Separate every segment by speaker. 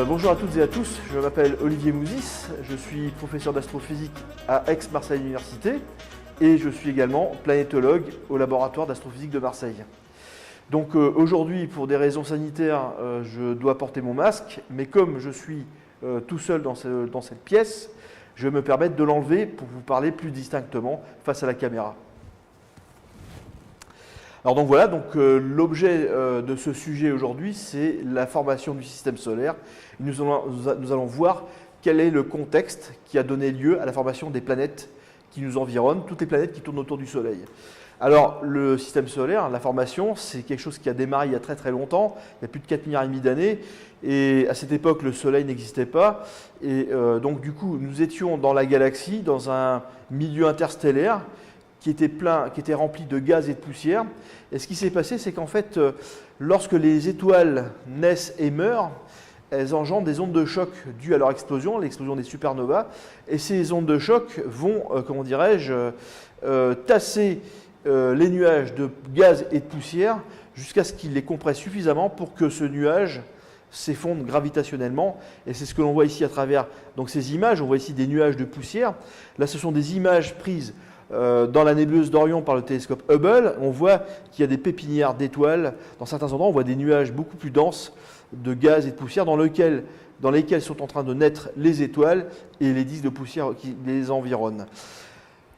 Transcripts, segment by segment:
Speaker 1: Bonjour à toutes et à tous, je m'appelle Olivier Mouzis, je suis professeur d'astrophysique à Aix-Marseille Université et je suis également planétologue au laboratoire d'astrophysique de Marseille. Donc aujourd'hui, pour des raisons sanitaires, je dois porter mon masque, mais comme je suis tout seul dans cette pièce, je vais me permettre de l'enlever pour vous parler plus distinctement face à la caméra. Alors donc voilà, l'objet de ce sujet aujourd'hui, c'est la formation du système solaire. Nous allons voir quel est le contexte qui a donné lieu à la formation des planètes qui nous environnent, toutes les planètes qui tournent autour du Soleil. Alors le système solaire, la formation, c'est quelque chose qui a démarré il y a très très longtemps, il y a plus de 4,5 milliards d'années, et à cette époque le Soleil n'existait pas, et donc du coup nous étions dans la galaxie, dans un milieu interstellaire, qui était rempli de gaz et de poussière. Et ce qui s'est passé, c'est qu'en fait, lorsque les étoiles naissent et meurent, elles engendrent des ondes de choc dues à leur explosion, l'explosion des supernovas. Et ces ondes de choc vont, tasser les nuages de gaz et de poussière jusqu'à ce qu'ils les compressent suffisamment pour que ce nuage s'effondre gravitationnellement. Et c'est ce que l'on voit ici à travers ces images. On voit ici des nuages de poussière. Là, ce sont des images prises dans la nébuleuse d'Orion par le télescope Hubble. On voit qu'il y a des pépinières d'étoiles. Dans certains endroits, on voit des nuages beaucoup plus denses de gaz et de poussière dans lesquels sont en train de naître les étoiles et les disques de poussière qui les environnent.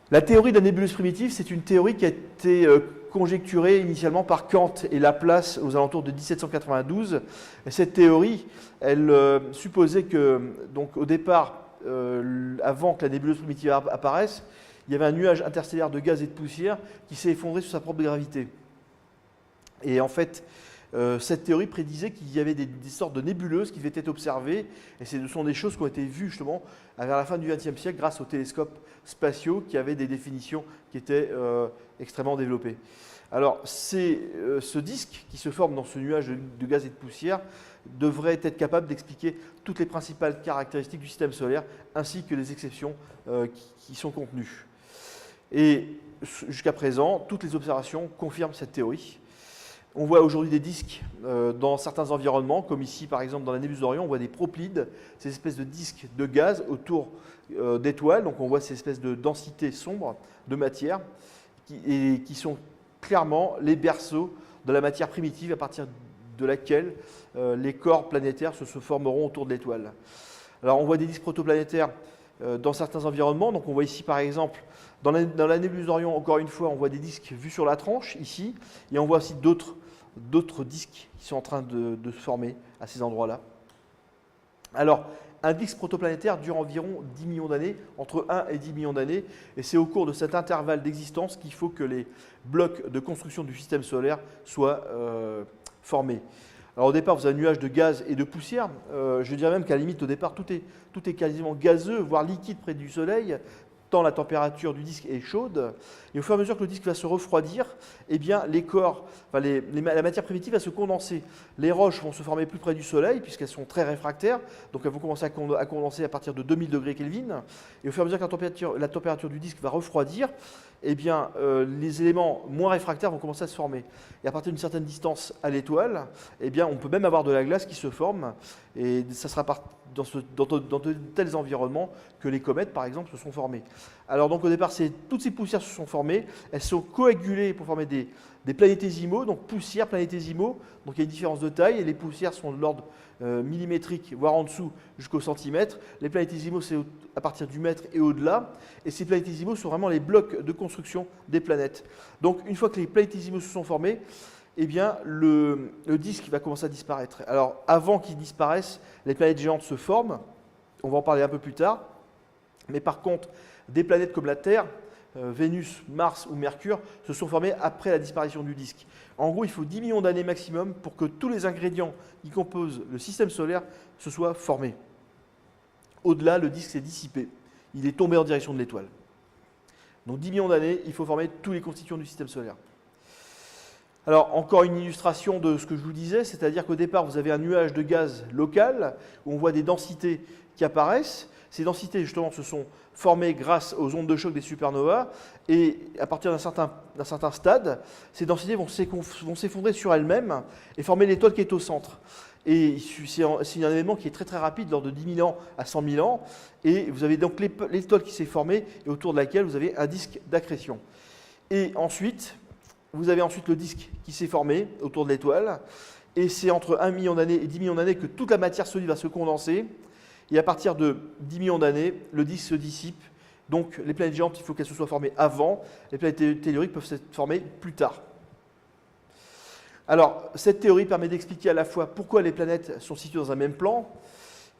Speaker 1: La théorie de la nébuleuse primitive, c'est une théorie qui a été conjecturée initialement par Kant et Laplace aux alentours de 1792. Et cette théorie, elle supposait que, au départ, avant que la nébuleuse primitive apparaisse, il y avait un nuage interstellaire de gaz et de poussière qui s'est effondré sous sa propre gravité. Et en fait, cette théorie prédisait qu'il y avait des sortes de nébuleuses qui devaient être observées, et ce sont des choses qui ont été vues justement vers la fin du XXe siècle grâce aux télescopes spatiaux qui avaient des définitions qui étaient extrêmement développées. Alors, ce disque qui se forme dans ce nuage de gaz et de poussière devrait être capable d'expliquer toutes les principales caractéristiques du système solaire, ainsi que les exceptions qui sont contenues. Et jusqu'à présent, toutes les observations confirment cette théorie. On voit aujourd'hui des disques dans certains environnements, comme ici par exemple dans la nébuleuse d'Orion, on voit des proplides, ces espèces de disques de gaz autour d'étoiles. Donc on voit ces espèces de densités sombres de matière qui sont clairement les berceaux de la matière primitive à partir de laquelle les corps planétaires se formeront autour de l'étoile. Alors on voit des disques protoplanétaires dans certains environnements. Donc on voit ici par exemple, dans la nébuleuse d'Orion, encore une fois, on voit des disques vus sur la tranche, ici, et on voit aussi d'autres disques qui sont en train de se former à ces endroits-là. Alors, un disque protoplanétaire dure environ 10 millions d'années, entre 1 et 10 millions d'années, et c'est au cours de cet intervalle d'existence qu'il faut que les blocs de construction du système solaire soient formés. Alors au départ, vous avez un nuage de gaz et de poussière. Je dirais même qu'à la limite, au départ, tout est quasiment gazeux, voire liquide près du Soleil, tant la température du disque est chaude. Et au fur et à mesure que le disque va se refroidir, eh bien, la matière primitive va se condenser. Les roches vont se former plus près du Soleil, puisqu'elles sont très réfractaires, donc elles vont commencer à condenser à partir de 2000 degrés Kelvin. Et au fur et à mesure que la température du disque va refroidir, eh bien, les éléments moins réfractaires vont commencer à se former. Et à partir d'une certaine distance à l'étoile, eh bien, on peut même avoir de la glace qui se forme. Et ça sera dans de tels environnements que les comètes, par exemple, se sont formées. Alors donc au départ, toutes ces poussières se sont formées. Elles sont coagulées pour former des planétésimaux, donc poussières planétésimaux. Donc il y a une différence de taille et les poussières sont de l'ordre millimétrique, voire en dessous jusqu'au centimètre. Les planétésimaux, c'est à partir du mètre et au-delà. Et ces planétésimaux sont vraiment les blocs de construction des planètes. Donc une fois que les planétésimaux se sont formés, eh bien, le disque va commencer à disparaître. Alors avant qu'il disparaisse, les planètes géantes se forment. On va en parler un peu plus tard. Mais par contre, des planètes comme la Terre, Vénus, Mars ou Mercure se sont formées après la disparition du disque. En gros, il faut 10 millions d'années maximum pour que tous les ingrédients qui composent le système solaire se soient formés. Au-delà, le disque s'est dissipé. Il est tombé en direction de l'étoile. Donc 10 millions d'années, il faut former tous les constituants du système solaire. Alors, encore une illustration de ce que je vous disais, c'est-à-dire qu'au départ, vous avez un nuage de gaz local où on voit des densités qui apparaissent. Ces densités, justement, se sont formées grâce aux ondes de choc des supernovas et à partir d'un certain stade, ces densités vont s'effondrer sur elles-mêmes et former l'étoile qui est au centre. Et c'est un événement qui est très très rapide, lors de 10 000 ans à 100 000 ans. Et vous avez donc l'étoile qui s'est formée et autour de laquelle vous avez un disque d'accrétion. Et ensuite, vous avez ensuite le disque qui s'est formé autour de l'étoile. Et c'est entre 1 million d'années et 10 millions d'années que toute la matière solide va se condenser. Et à partir de 10 millions d'années, le disque se dissipe. Donc les planètes géantes, il faut qu'elles se soient formées avant. Les planètes telluriques peuvent s'être formées plus tard. Alors, cette théorie permet d'expliquer à la fois pourquoi les planètes sont situées dans un même plan.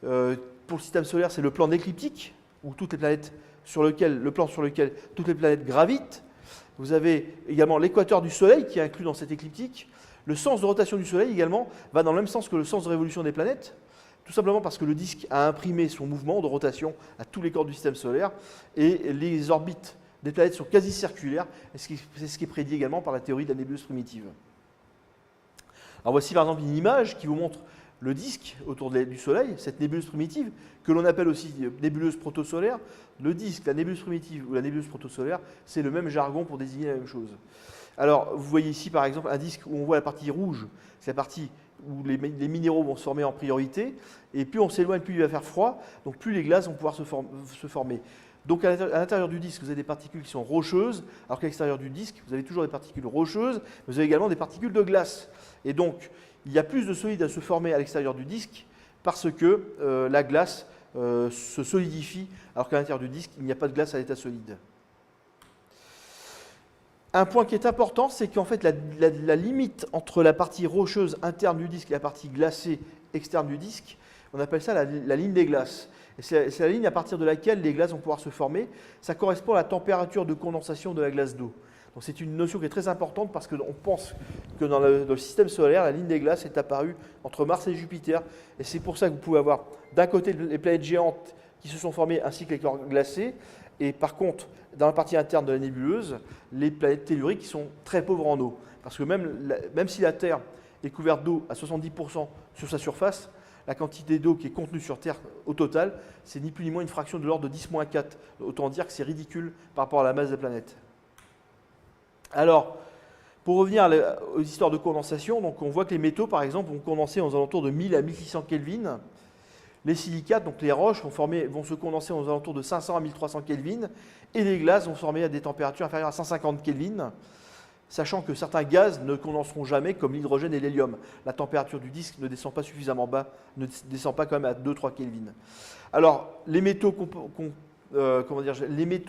Speaker 1: Pour le système solaire, c'est le plan écliptique, où toutes les planètes le plan sur lequel toutes les planètes gravitent. Vous avez également l'équateur du Soleil qui est inclus dans cette écliptique. Le sens de rotation du Soleil également va dans le même sens que le sens de révolution des planètes, tout simplement parce que le disque a imprimé son mouvement de rotation à tous les corps du système solaire et les orbites des planètes sont quasi circulaires, et c'est ce qui est prédit également par la théorie de la nébuleuse primitive. Alors voici par exemple une image qui vous montre le disque autour du Soleil, cette nébuleuse primitive, que l'on appelle aussi nébuleuse protosolaire. Le disque, la nébuleuse primitive ou la nébuleuse protosolaire, c'est le même jargon pour désigner la même chose. Alors vous voyez ici par exemple un disque où on voit la partie rouge, c'est la partie où les minéraux vont se former en priorité, et plus on s'éloigne, plus il va faire froid, donc plus les glaces vont pouvoir se former. Donc à l'intérieur du disque, vous avez des particules qui sont rocheuses, alors qu'à l'extérieur du disque, vous avez toujours des particules rocheuses, mais vous avez également des particules de glace. Et donc, il y a plus de solide à se former à l'extérieur du disque parce que la glace se solidifie, alors qu'à l'intérieur du disque, il n'y a pas de glace à l'état solide. Un point qui est important, c'est qu'en fait, la limite entre la partie rocheuse interne du disque et la partie glacée externe du disque, on appelle ça la ligne des glaces. Et c'est la ligne à partir de laquelle les glaces vont pouvoir se former. Ça correspond à la température de condensation de la glace d'eau. Donc c'est une notion qui est très importante parce qu'on pense que dans le système solaire, la ligne des glaces est apparue entre Mars et Jupiter. Et c'est pour ça que vous pouvez avoir d'un côté les planètes géantes qui se sont formées ainsi que les corps glacés. Et par contre, dans la partie interne de la nébuleuse, les planètes telluriques qui sont très pauvres en eau. Parce que même si la Terre est couverte d'eau à 70% sur sa surface, la quantité d'eau qui est contenue sur Terre au total, c'est ni plus ni moins une fraction de l'ordre de 10-4. Autant dire que c'est ridicule par rapport à la masse de la planète. Alors, pour revenir aux histoires de condensation, donc on voit que les métaux, par exemple, vont condenser aux alentours de 1000 à 1600 Kelvin. Les silicates, donc les roches, vont se condenser aux alentours de 500 à 1300 Kelvin. Et les glaces vont se former à des températures inférieures à 150 Kelvin. Sachant que certains gaz ne condenseront jamais, comme l'hydrogène et l'hélium. La température du disque ne descend pas suffisamment bas, ne descend pas quand même à 2-3 Kelvin. Alors, les métaux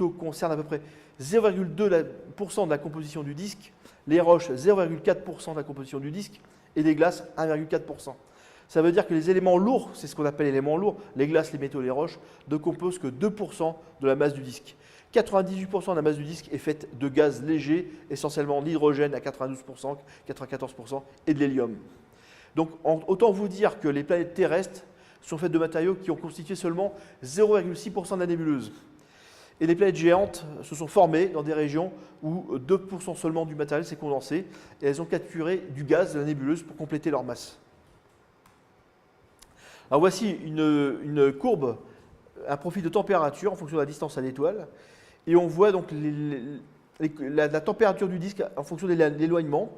Speaker 1: concernent à peu près 0,2% de la composition du disque, les roches 0,4% de la composition du disque, et les glaces 1,4%. Ça veut dire que les éléments lourds, c'est ce qu'on appelle éléments lourds, les glaces, les métaux, les roches, ne composent que 2% de la masse du disque. 98% de la masse du disque est faite de gaz légers, essentiellement l'hydrogène à 92%, 94% et de l'hélium. Donc autant vous dire que les planètes terrestres sont faites de matériaux qui ont constitué seulement 0,6% de la nébuleuse. Et les planètes géantes se sont formées dans des régions où 2% seulement du matériel s'est condensé et elles ont capturé du gaz de la nébuleuse pour compléter leur masse. Alors voici une courbe, un profil de température en fonction de la distance à l'étoile. Et on voit donc la température du disque en fonction de l'éloignement.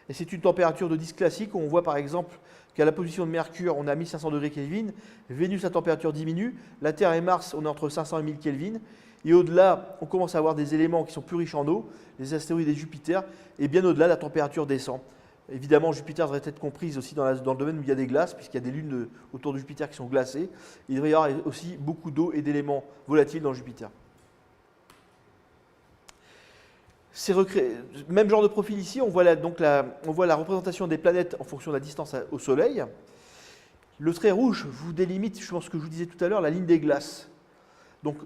Speaker 1: Et c'est une température de disque classique où on voit par exemple qu'à la position de Mercure, on a 1500 degrés Kelvin. Vénus, la température diminue. La Terre et Mars, on est entre 500 et 1000 Kelvin. Et au-delà, on commence à avoir des éléments qui sont plus riches en eau, les astéroïdes et Jupiter. Et bien au-delà, la température descend. Évidemment, Jupiter devrait être comprise aussi dans le domaine où il y a des glaces, puisqu'il y a des lunes autour de Jupiter qui sont glacées. Il devrait y avoir aussi beaucoup d'eau et d'éléments volatiles dans Jupiter. Même genre de profil ici, on voit la représentation des planètes en fonction de la distance au Soleil. Le trait rouge vous délimite, je pense que je vous disais tout à l'heure, la ligne des glaces. Donc,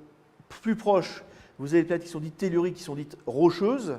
Speaker 1: plus proche, vous avez les planètes qui sont dites telluriques, qui sont dites rocheuses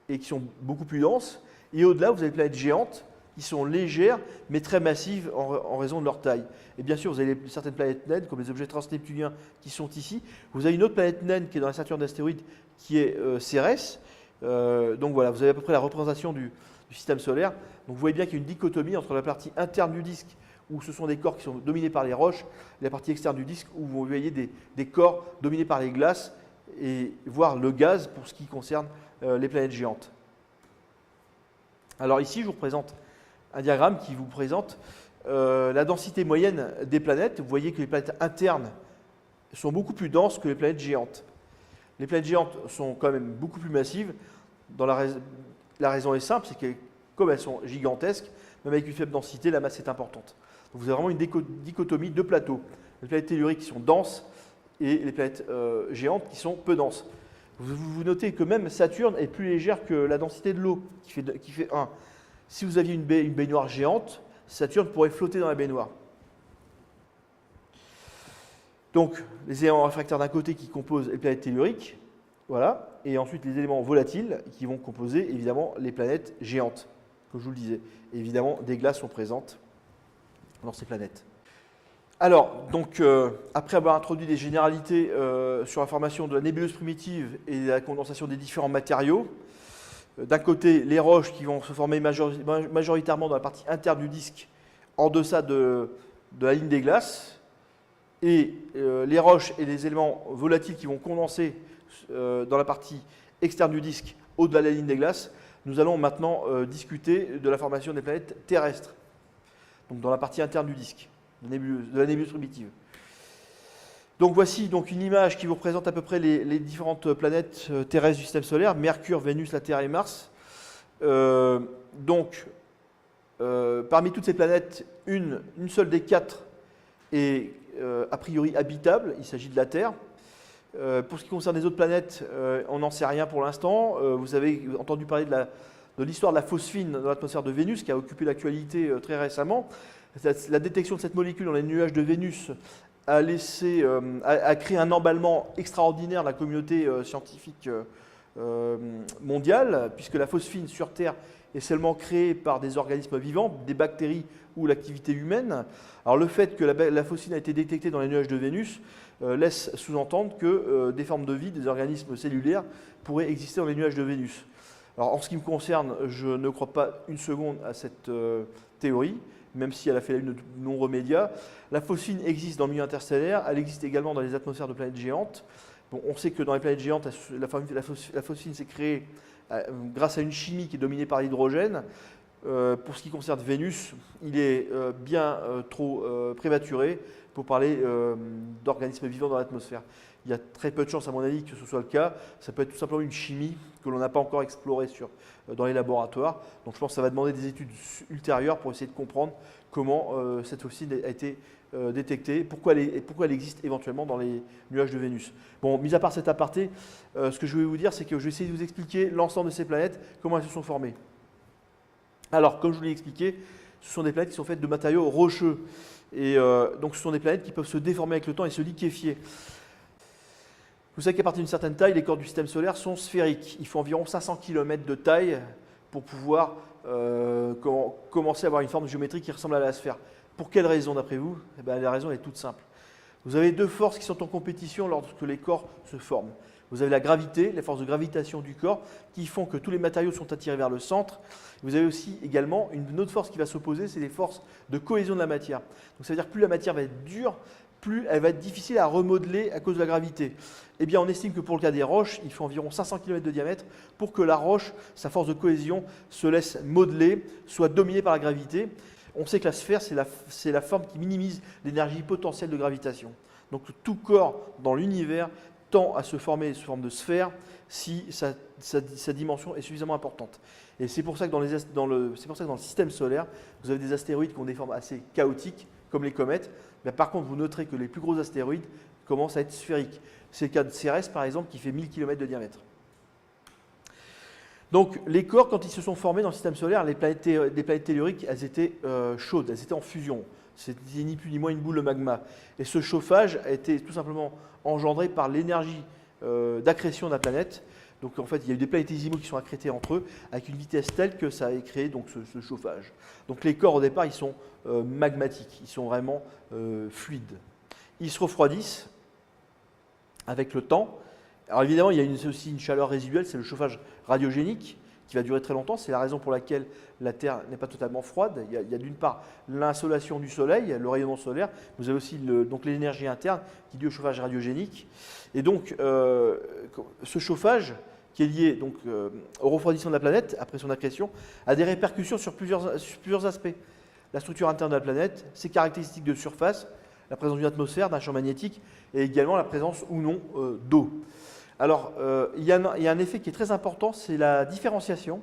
Speaker 1: et qui sont beaucoup plus denses. Et au-delà, vous avez les planètes géantes qui sont légères, mais très massives en raison de leur taille. Et bien sûr, vous avez certaines planètes naines, comme les objets transneptuniens qui sont ici. Vous avez une autre planète naine qui est dans la ceinture d'astéroïdes, qui est Cérès. Donc voilà, vous avez à peu près la représentation du système solaire. Donc vous voyez bien qu'il y a une dichotomie entre la partie interne du disque, où ce sont des corps qui sont dominés par les roches, et la partie externe du disque, où vous voyez des corps dominés par les glaces, et voire le gaz pour ce qui concerne les planètes géantes. Alors ici, je vous présente un diagramme qui vous présente la densité moyenne des planètes. Vous voyez que les planètes internes sont beaucoup plus denses que les planètes géantes. Les planètes géantes sont quand même beaucoup plus massives. La raison est simple, c'est que comme elles sont gigantesques, même avec une faible densité, la masse est importante. Donc vous avez vraiment une dichotomie de plateaux. Les planètes telluriques qui sont denses et les planètes géantes qui sont peu denses. Vous notez que même Saturne est plus légère que la densité de l'eau, qui fait 1. Si vous aviez une baignoire géante, Saturne pourrait flotter dans la baignoire. Donc, les éléments réfractaires d'un côté qui composent les planètes telluriques, voilà, et ensuite les éléments volatiles qui vont composer évidemment les planètes géantes, comme je vous le disais. Et évidemment, des glaces sont présentes dans ces planètes. Alors, donc, après avoir introduit des généralités sur la formation de la nébuleuse primitive et la condensation des différents matériaux, d'un côté, les roches qui vont se former majoritairement dans la partie interne du disque, en deçà de la ligne des glaces, et les roches et les éléments volatiles qui vont condenser dans la partie externe du disque, au-delà de la ligne des glaces. Nous allons maintenant discuter de la formation des planètes terrestres, donc dans la partie interne du disque, de la nébuleuse primitive. Donc voici donc une image qui vous représente à peu près les différentes planètes terrestres du système solaire, Mercure, Vénus, la Terre et Mars. Parmi toutes ces planètes, une seule des 4 est a priori habitable, il s'agit de la Terre. Pour ce qui concerne les autres planètes, on n'en sait rien pour l'instant. Vous avez entendu parler de l'histoire de la phosphine dans l'atmosphère de Vénus, qui a occupé l'actualité très récemment. La détection de cette molécule dans les nuages de Vénus a créé un emballement extraordinaire de la communauté scientifique mondiale, puisque la phosphine sur Terre est seulement créée par des organismes vivants, des bactéries ou l'activité humaine. Alors le fait que la phosphine a été détectée dans les nuages de Vénus laisse sous-entendre que des formes de vie, des organismes cellulaires, pourraient exister dans les nuages de Vénus. Alors en ce qui me concerne, je ne crois pas une seconde à cette théorie, même si elle a fait la une de nombreux médias. La phosphine existe dans le milieu interstellaire, elle existe également dans les atmosphères de planètes géantes. Bon, on sait que dans les planètes géantes, la phosphine s'est créée grâce à une chimie qui est dominée par l'hydrogène. Pour ce qui concerne Vénus, il est bien trop prématuré pour parler d'organismes vivants dans l'atmosphère. Il y a très peu de chances, à mon avis, que ce soit le cas. Ça peut être tout simplement une chimie que l'on n'a pas encore explorée dans les laboratoires. Donc je pense que ça va demander des études ultérieures pour essayer de comprendre comment cette phosphine a été détectée, pourquoi elle existe éventuellement dans les nuages de Vénus. Bon, mis à part cet aparté, ce que je vais vous dire, c'est que je vais essayer de vous expliquer l'ensemble de ces planètes, comment elles se sont formées. Alors, comme je vous l'ai expliqué, ce sont des planètes qui sont faites de matériaux rocheux. Et donc, ce sont des planètes qui peuvent se déformer avec le temps et se liquéfier. Vous savez qu'à partir d'une certaine taille, les corps du système solaire sont sphériques. Il faut environ 500 km de taille pour pouvoir commencer à avoir une forme géométrique qui ressemble à la sphère. Pour quelle raison, d'après vous? Eh bien, la raison est toute simple. Vous avez deux forces qui sont en compétition lorsque les corps se forment. Vous avez la gravité, les forces de gravitation du corps, qui font que tous les matériaux sont attirés vers le centre. Vous avez aussi également une autre force qui va s'opposer, c'est les forces de cohésion de la matière. Donc ça veut dire que plus la matière va être dure, plus elle va être difficile à remodeler à cause de la gravité. Eh bien, on estime que pour le cas des roches, il faut environ 500 km de diamètre pour que la roche, sa force de cohésion, se laisse modeler, soit dominée par la gravité. On sait que la sphère, c'est la forme qui minimise l'énergie potentielle de gravitation. Donc tout corps dans l'univers tend à se former sous forme de sphère si sa dimension est suffisamment importante. Et c'est pour ça que dans le système solaire, vous avez des astéroïdes qui ont des formes assez chaotiques, comme les comètes. Mais par contre, vous noterez que les plus gros astéroïdes commencent à être sphériques. C'est le cas de Cérès, par exemple, qui fait 1000 km de diamètre. Donc, les corps, quand ils se sont formés dans le système solaire, les planètes telluriques, elles étaient chaudes, elles étaient en fusion. C'était ni plus ni moins une boule de magma. Et ce chauffage a été tout simplement engendré par l'énergie d'accrétion de la planète. Donc en fait, il y a eu des planétésimaux qui sont accrétés entre eux avec une vitesse telle que ça a créé donc, ce chauffage. Donc les corps au départ, ils sont magmatiques, ils sont vraiment fluides. Ils se refroidissent avec le temps. Alors évidemment, il y a aussi une chaleur résiduelle, c'est le chauffage radiogénique qui va durer très longtemps. C'est la raison pour laquelle la Terre n'est pas totalement froide. Il y a d'une part l'insolation du Soleil, le rayonnement solaire. Vous avez aussi l'énergie interne qui est liée au chauffage radiogénique. Et donc, ce chauffage qui est lié donc, au refroidissement de la planète après son accrétion a des répercussions sur plusieurs aspects. la structure interne de la planète, ses caractéristiques de surface, la présence d'une atmosphère, d'un champ magnétique et également la présence ou non d'eau. Alors, il y a un effet qui est très important, c'est la différenciation,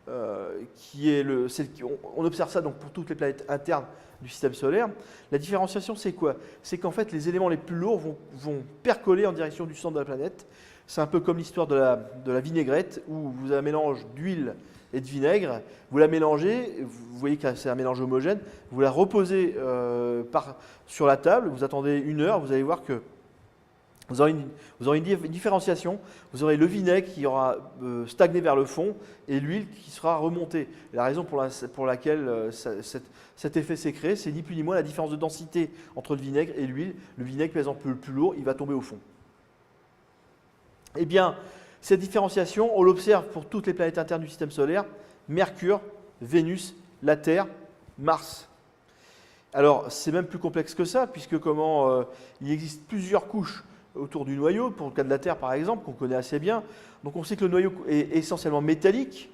Speaker 1: on observe ça donc pour toutes les planètes internes du système solaire. La différenciation, c'est quoi? C'est qu'en fait, les éléments les plus lourds vont percoler en direction du centre de la planète. C'est un peu comme l'histoire de la vinaigrette, où vous avez un mélange d'huile et de vinaigre, vous la mélangez, vous voyez que c'est un mélange homogène, vous la reposez sur la table, vous attendez 1 heure, vous allez voir que vous aurez une différenciation, vous aurez le vinaigre qui aura stagné vers le fond et l'huile qui sera remontée. Et la raison pour laquelle cet effet s'est créé, c'est ni plus ni moins la différence de densité entre le vinaigre et l'huile. Le vinaigre pesant plus lourd, il va tomber au fond. Eh bien, cette différenciation, on l'observe pour toutes les planètes internes du système solaire, Mercure, Vénus, la Terre, Mars. Alors, c'est même plus complexe que ça, puisque il existe plusieurs couches autour du noyau, pour le cas de la Terre par exemple, qu'on connaît assez bien. Donc on sait que le noyau est essentiellement métallique.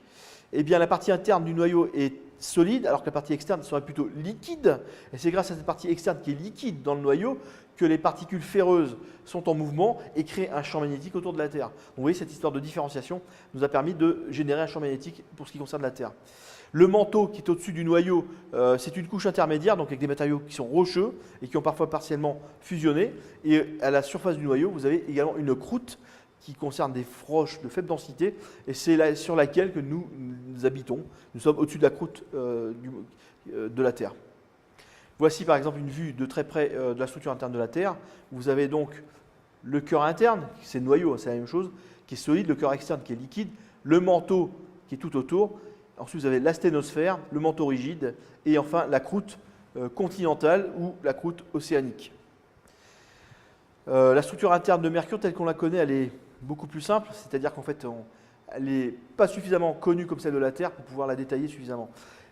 Speaker 1: Eh bien, la partie interne du noyau est solide, alors que la partie externe serait plutôt liquide. Et c'est grâce à cette partie externe qui est liquide dans le noyau que les particules ferreuses sont en mouvement et créent un champ magnétique autour de la Terre. Donc, vous voyez, cette histoire de différenciation nous a permis de générer un champ magnétique pour ce qui concerne la Terre. Le manteau qui est au-dessus du noyau, c'est une couche intermédiaire, donc avec des matériaux qui sont rocheux et qui ont parfois partiellement fusionné. Et à la surface du noyau, vous avez également une croûte qui concerne des roches de faible densité, et c'est sur laquelle que nous habitons. Nous sommes au-dessus de la croûte de la Terre. Voici par exemple une vue de très près de la structure interne de la Terre. Vous avez donc le cœur interne, c'est le noyau, c'est la même chose, qui est solide, le cœur externe qui est liquide, le manteau qui est tout autour. Ensuite, vous avez l'asténosphère, le manteau rigide, et enfin la croûte continentale ou la croûte océanique. La structure interne de Mercure, telle qu'on la connaît, elle est beaucoup plus simple, c'est-à-dire qu'en fait, elle n'est pas suffisamment connue comme celle de la Terre pour pouvoir la détailler suffisamment.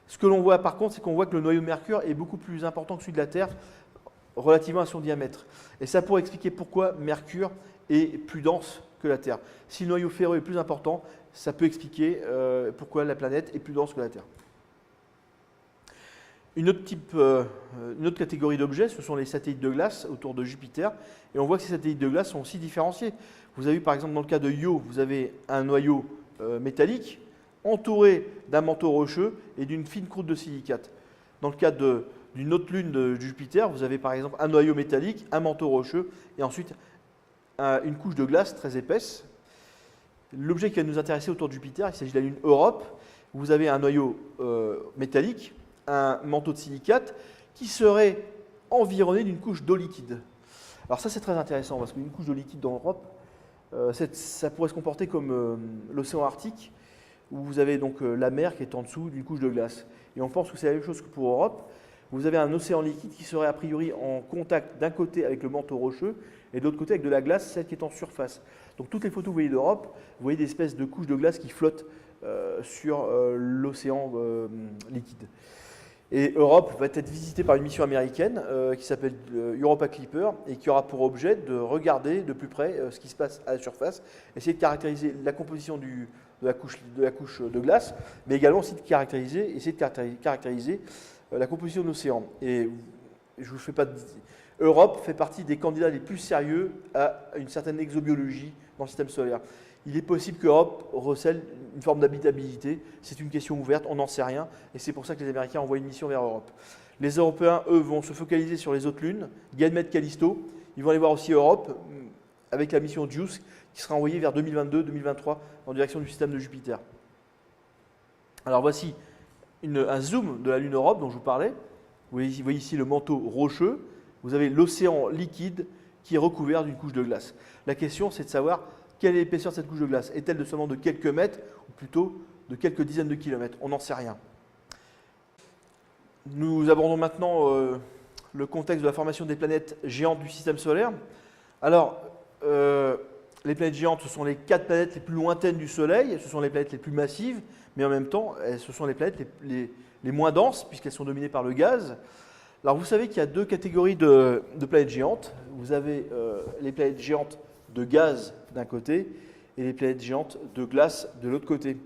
Speaker 1: Ce que l'on voit par contre, c'est qu'on voit que le noyau de Mercure est beaucoup plus important que celui de la Terre, relativement à son diamètre. Et ça pourrait expliquer pourquoi Mercure est plus dense que la Terre. Si le noyau ferreux est plus important, ça peut expliquer pourquoi la planète est plus dense que la Terre. Une autre catégorie d'objets, ce sont les satellites de glace autour de Jupiter. Et on voit que ces satellites de glace sont aussi différenciés. Vous avez vu par exemple dans le cas de Io, vous avez un noyau métallique entouré d'un manteau rocheux et d'une fine croûte de silicate. Dans le cas d'une autre lune de Jupiter, vous avez par exemple un noyau métallique, un manteau rocheux et ensuite une couche de glace très épaisse. L'objet qui va nous intéresser autour de Jupiter, il s'agit de la lune Europe. Vous avez un noyau métallique, un manteau de silicate qui serait environné d'une couche d'eau liquide. Alors ça c'est très intéressant parce qu'une couche d'eau liquide dans l'Europe, ça pourrait se comporter comme l'océan Arctique où vous avez donc la mer qui est en dessous d'une couche de glace. Et on pense que c'est la même chose que pour Europe. Vous avez un océan liquide qui serait a priori en contact d'un côté avec le manteau rocheux et de l'autre côté avec de la glace, celle qui est en surface. Donc toutes les photos que vous voyez d'Europe, vous voyez des espèces de couches de glace qui flottent sur l'océan liquide. Et Europe va être visitée par une mission américaine qui s'appelle Europa Clipper et qui aura pour objet de regarder de plus près ce qui se passe à la surface, essayer de caractériser la composition de la couche de glace, mais également aussi essayer de caractériser la composition de l'océan. Et je vous fais pas Europe fait partie des candidats les plus sérieux à une certaine exobiologie dans le système solaire. Il est possible qu'Europe recèle une forme d'habitabilité. C'est une question ouverte, on n'en sait rien. Et c'est pour ça que les Américains envoient une mission vers Europe. Les Européens, eux, vont se focaliser sur les autres lunes, Ganymède, Callisto. Ils vont aller voir aussi Europe avec la mission JUICE qui sera envoyée vers 2022-2023 en direction du système de Jupiter. Alors voici un zoom de la lune Europe dont je vous parlais. Vous voyez ici le manteau rocheux. Vous avez l'océan liquide qui est recouvert d'une couche de glace. La question, c'est de savoir quelle est l'épaisseur de cette couche de glace. Est-elle seulement de quelques mètres ou plutôt de quelques dizaines de kilomètres? On n'en sait rien. Nous abordons maintenant le contexte de la formation des planètes géantes du système solaire. Alors, les planètes géantes, ce sont les 4 planètes les plus lointaines du Soleil, ce sont les planètes les plus massives, mais en même temps, ce sont les planètes les moins denses, puisqu'elles sont dominées par le gaz. Alors, vous savez qu'il y a 2 catégories de planètes géantes. Vous avez les planètes géantes de gaz d'un côté et les planètes géantes de glace de l'autre côté.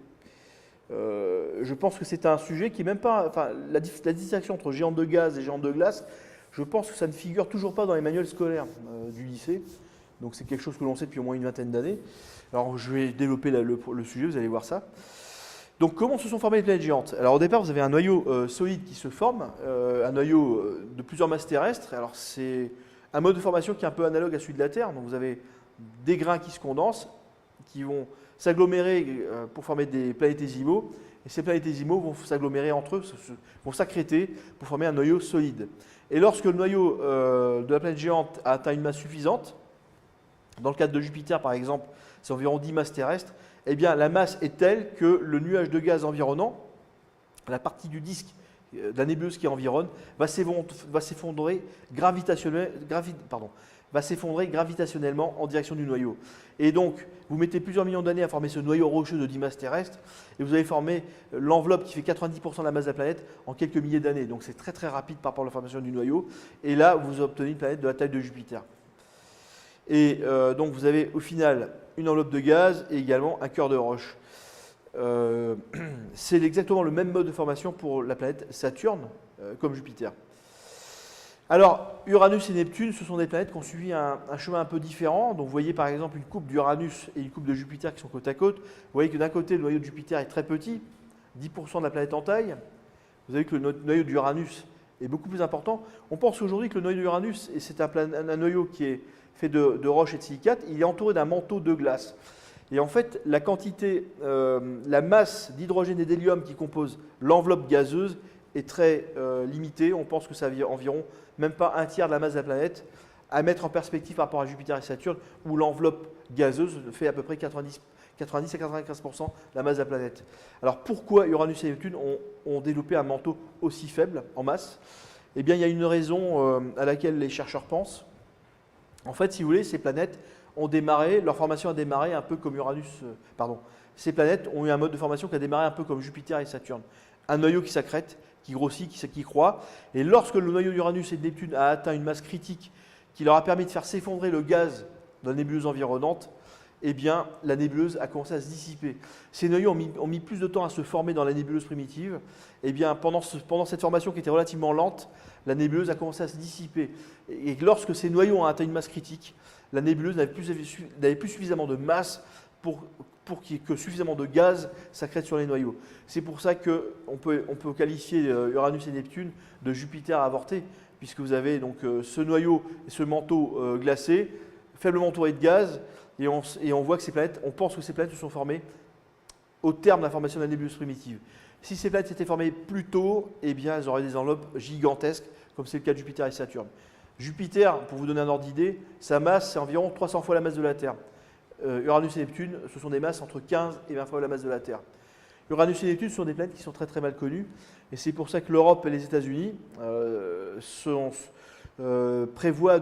Speaker 1: Je pense que c'est un sujet qui est même pas… Enfin, la distinction entre géante de gaz et géante de glace, je pense que ça ne figure toujours pas dans les manuels scolaires du lycée. Donc c'est quelque chose que l'on sait depuis au moins une vingtaine d'années. Alors je vais développer le sujet, vous allez voir ça. Donc comment se sont formées les planètes géantes? Alors au départ, vous avez un noyau solide qui se forme, un noyau de plusieurs masses terrestres. Alors c'est un mode de formation qui est un peu analogue à celui de la Terre. Donc vous avez des grains qui se condensent, qui vont s'agglomérer pour former des planétésimaux. Et ces planétésimaux vont s'agglomérer entre eux, vont s'accréter pour former un noyau solide. Et lorsque le noyau de la planète géante a atteint une masse suffisante, dans le cadre de Jupiter par exemple, c'est environ 10 masses terrestres, eh bien la masse est telle que le nuage de gaz environnant, la partie du disque de la nébuleuse qui environne, va s'effondrer gravitationnellement en direction du noyau. Et donc, vous mettez plusieurs millions d'années à former ce noyau rocheux de 10 masses terrestres, et vous allez former l'enveloppe qui fait 90% de la masse de la planète en quelques milliers d'années. Donc c'est très très rapide par rapport à la formation du noyau. Et là, vous obtenez une planète de la taille de Jupiter. Et donc vous avez au final une enveloppe de gaz et également un cœur de roche. C'est exactement le même mode de formation pour la planète Saturne, comme Jupiter. Alors, Uranus et Neptune, ce sont des planètes qui ont suivi un chemin un peu différent. Donc vous voyez par exemple une coupe d'Uranus et une coupe de Jupiter qui sont côte à côte. Vous voyez que d'un côté, le noyau de Jupiter est très petit, 10% de la planète en taille. Vous avez que le noyau d'Uranus est beaucoup plus important. On pense aujourd'hui que le noyau d'Uranus, et c'est un noyau qui est fait de roches et de silicates, il est entouré d'un manteau de glace. Et en fait, la quantité, la masse d'hydrogène et d'hélium qui compose l'enveloppe gazeuse est très limitée. On pense que ça vient environ même pas un tiers de la masse de la planète, à mettre en perspective par rapport à Jupiter et Saturne, où l'enveloppe gazeuse fait à peu près 90 à 95% de la masse de la planète. Alors pourquoi Uranus et Neptune ont développé un manteau aussi faible en masse? Eh bien, il y a une raison à laquelle les chercheurs pensent. En fait, si vous voulez, ces planètes ont démarré, leur formation a démarré un peu comme ces planètes ont eu un mode de formation qui a démarré un peu comme Jupiter et Saturne. Un noyau qui s'accrète, qui grossit, qui croît. Et lorsque le noyau d'Uranus et de Neptune a atteint une masse critique qui leur a permis de faire s'effondrer le gaz dans la nébuleuse environnante, eh bien, la nébuleuse a commencé à se dissiper. Ces noyaux ont mis plus de temps à se former dans la nébuleuse primitive. Eh bien, pendant cette formation qui était relativement lente, la nébuleuse a commencé à se dissiper. Et lorsque ces noyaux ont atteint une masse critique, la nébuleuse n'avait plus suffisamment de masse pour que suffisamment de gaz s'accrète sur les noyaux. C'est pour ça qu'on peut qualifier Uranus et Neptune de Jupiter avorté, puisque vous avez donc ce noyau et ce manteau glacé, faiblement entouré de gaz, et on voit que ces planètes, on pense que ces planètes se sont formées au terme de la formation de la nébuleuse primitive. Si ces planètes s'étaient formées plus tôt, eh bien, elles auraient des enveloppes gigantesques, comme c'est le cas de Jupiter et Saturne. Jupiter, pour vous donner un ordre d'idée, sa masse, c'est environ 300 fois la masse de la Terre. Uranus et Neptune, ce sont des masses entre 15 et 20 fois la masse de la Terre. Uranus et Neptune sont des planètes qui sont très très mal connues, et c'est pour ça que l'Europe et les États-Unis prévoient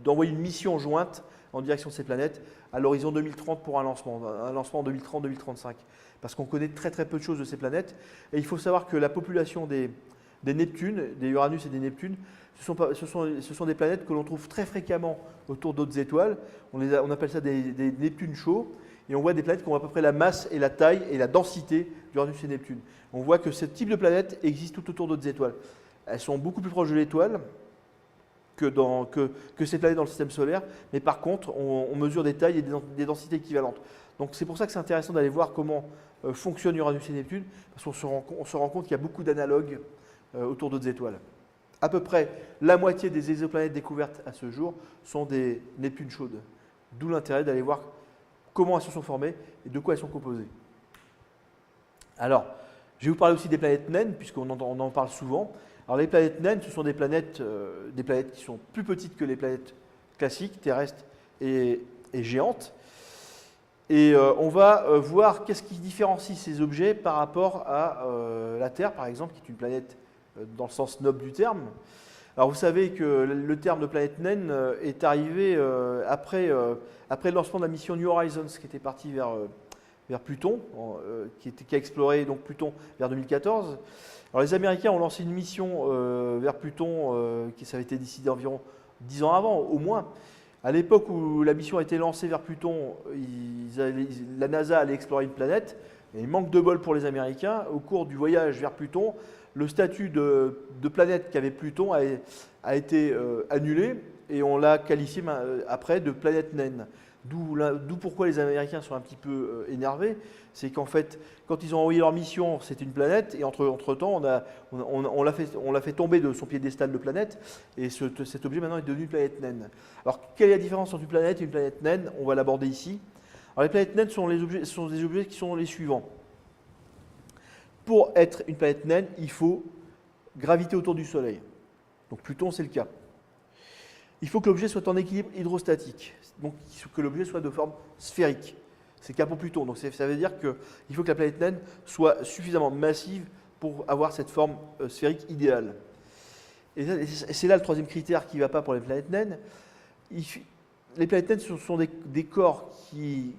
Speaker 1: d'envoyer une mission jointe en direction de ces planètes à l'horizon 2030 pour un lancement en 2030-2035. Parce qu'on connaît très très peu de choses de ces planètes. Et il faut savoir que la population des Neptunes, des Uranus et des Neptunes, ce sont des planètes que l'on trouve très fréquemment autour d'autres étoiles. On appelle ça des Neptunes chauds. Et on voit des planètes qui ont à peu près la masse et la taille et la densité d'Uranus et Neptune. On voit que ce type de planètes existe tout autour d'autres étoiles. Elles sont beaucoup plus proches de l'étoile que ces planètes dans le système solaire, mais par contre, on mesure des tailles et des densités équivalentes. Donc c'est pour ça que c'est intéressant d'aller voir comment fonctionne Uranus et Neptune, parce qu'on se rend compte qu'il y a beaucoup d'analogues autour d'autres étoiles. À peu près la moitié des exoplanètes découvertes à ce jour sont des Neptunes chaudes. D'où l'intérêt d'aller voir comment elles se sont formées et de quoi elles sont composées. Alors, je vais vous parler aussi des planètes naines, puisqu'on en parle souvent. Alors les planètes naines, ce sont des planètes qui sont plus petites que les planètes classiques, terrestres et géantes. Et on va voir qu'est-ce qui différencie ces objets par rapport à la Terre, par exemple, qui est une planète dans le sens noble du terme. Alors vous savez que le terme de planète naine est arrivé après le lancement de la mission New Horizons, qui était partie vers Pluton, qui a exploré donc Pluton vers 2014. Alors les Américains ont lancé une mission vers Pluton, ça avait été décidé environ 10 ans avant, au moins. À l'époque où la mission a été lancée vers Pluton, la NASA allait explorer une planète. Et manque de bol pour les Américains, au cours du voyage vers Pluton, le statut de planète qu'avait Pluton a été annulé et on l'a qualifié après de planète naine. D'où pourquoi les Américains sont un petit peu énervés, c'est qu'en fait, quand ils ont envoyé leur mission, c'était une planète, et entre-temps, on l'a fait tomber de son piédestal de planète, et cet objet maintenant est devenu une planète naine. Alors, quelle est la différence entre une planète et une planète naine? On va l'aborder ici. Alors, les planètes naines sont des objets qui sont les suivants. Pour être une planète naine, il faut graviter autour du Soleil. Donc Pluton, c'est le cas. Il faut que l'objet soit en équilibre hydrostatique, donc que l'objet soit de forme sphérique. C'est le cas pour Pluton. Donc ça veut dire qu'il faut que la planète naine soit suffisamment massive pour avoir cette forme sphérique idéale. Et c'est là le troisième critère qui ne va pas pour les planètes naines. Les planètes naines sont des corps qui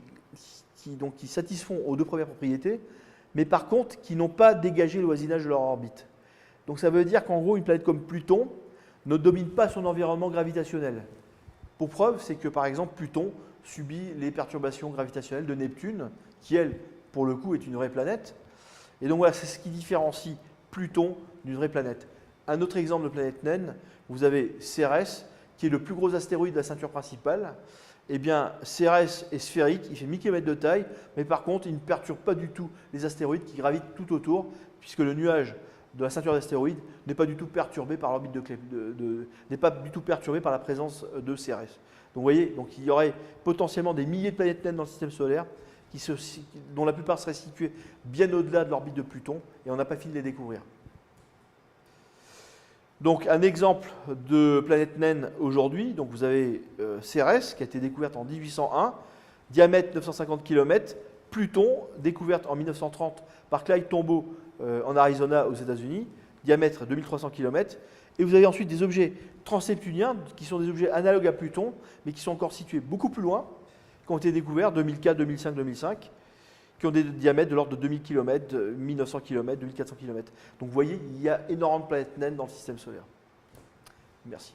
Speaker 1: satisfont aux deux premières propriétés, mais par contre qui n'ont pas dégagé le voisinage de leur orbite. Donc ça veut dire qu'en gros, une planète comme Pluton ne domine pas son environnement gravitationnel. Pour preuve, c'est que par exemple Pluton subit les perturbations gravitationnelles de Neptune, qui elle, pour le coup, est une vraie planète. Et donc voilà, c'est ce qui différencie Pluton d'une vraie planète. Un autre exemple de planète naine, vous avez Cérès, qui est le plus gros astéroïde de la ceinture principale. Eh bien, Cérès est sphérique, il fait 1000 km de taille, mais par contre, il ne perturbe pas du tout les astéroïdes qui gravitent tout autour, puisque le nuage de la ceinture d'astéroïdes n'est pas du tout perturbé par l'orbite n'est pas du tout perturbé par la présence de Cérès. Donc vous voyez, donc il y aurait potentiellement des milliers de planètes naines dans le système solaire, dont la plupart seraient situées bien au-delà de l'orbite de Pluton, et on n'a pas fini de les découvrir. Donc un exemple de planète naine aujourd'hui, donc vous avez Cérès qui a été découverte en 1801, diamètre 950 km, Pluton découverte en 1930 par Clyde Tombaugh en Arizona aux États-Unis, diamètre 2300 km, et vous avez ensuite des objets transneptuniens qui sont des objets analogues à Pluton, mais qui sont encore situés beaucoup plus loin, qui ont été découverts 2004, 2005, 2005, qui ont des diamètres de l'ordre de 2000 km, 1900 km, 2400 km. Donc vous voyez, il y a énormément de planètes naines dans le système solaire. Merci.